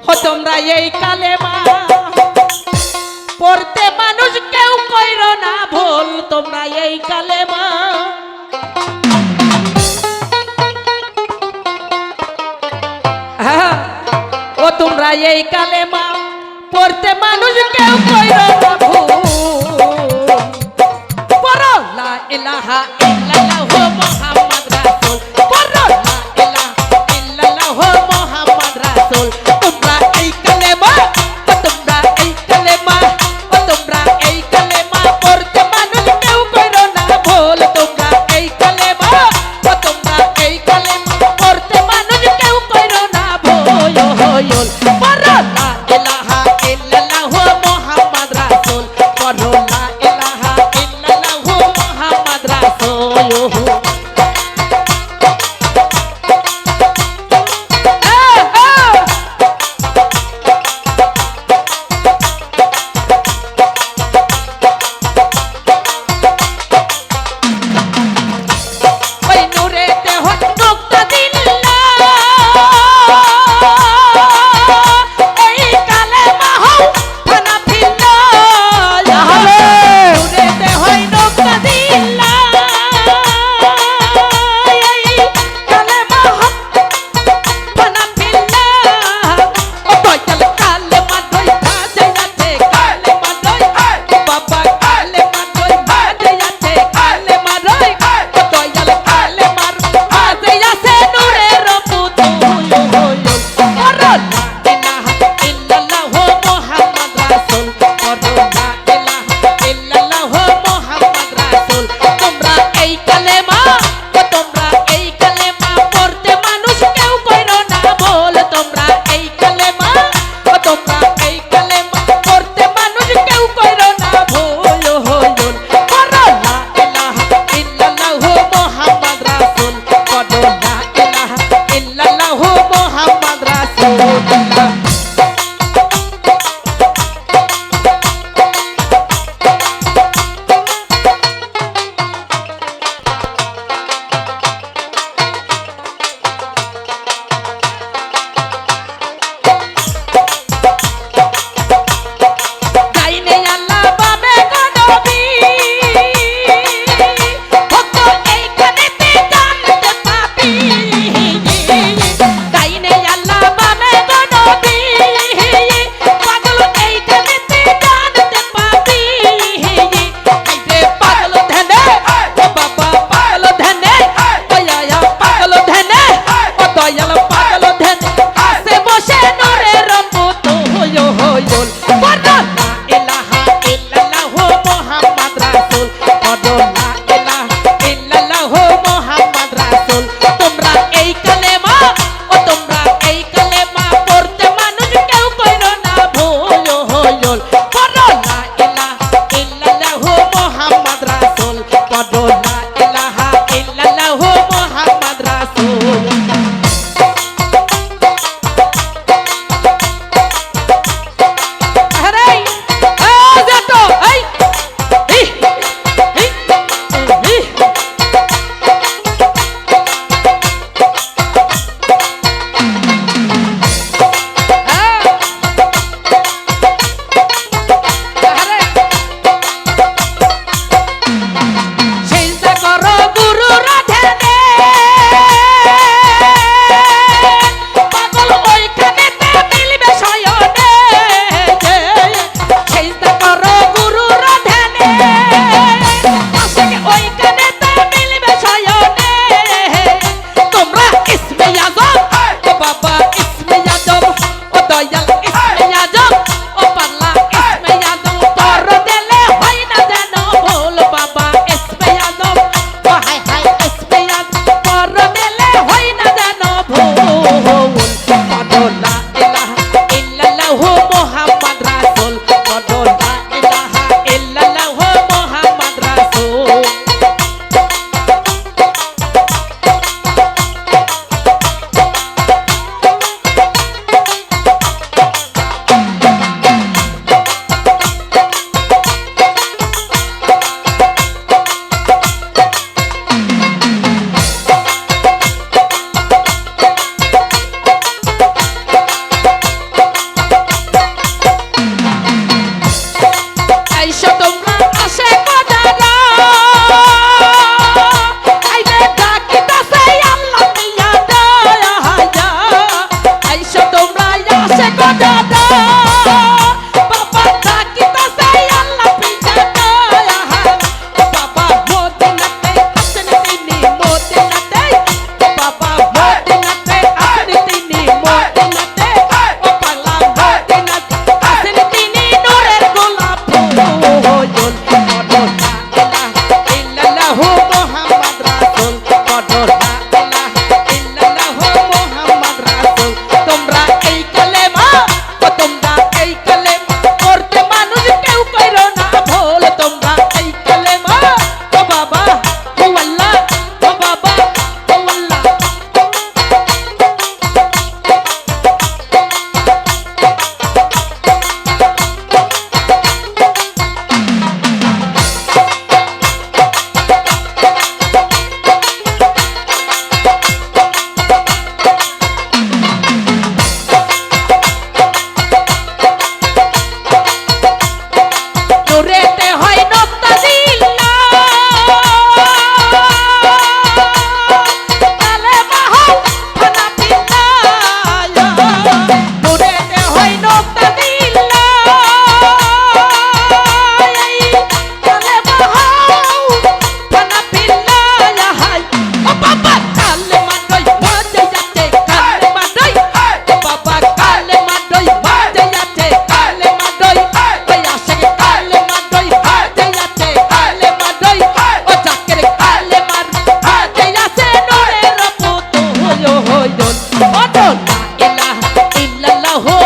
ও তোমরা এই কালেমা পড়তে মানুষ কেউ কইরো না ভুল, তোমরা এই কালেমা ও তোমরা এই কালেমা পড়তে মানুষ কেউ কইরো না ভুল। পড়ো লা ইলাহা ইল্লাল্লাহু মুহাম্মদ রাসূল, পড়ো লা ইলাহা ইল্লাল্লাহু মুহাম্মদ রাসূল। তোমরা এই কালেমা, তোমরা এই কালেমা, তোমরা এই কালেমা পড়তে মানুষ কেউ কইরো না ভুল। তোমরা এই কালেমা, তোমরা এই কালেমা পড়তে মানুষ কেউ কইরো না ভুল। পড়ো লা ইলাহা ইল্লাল্লাহু মুহাম্মদ রাসূল, পড়ো লা ইলাহা ইল্লাল্লাহু মুহাম্মদ রাসূল। ওই নূরে দেহ মুক্ত দিল্লাহ, এই ইল্লাল্লাহু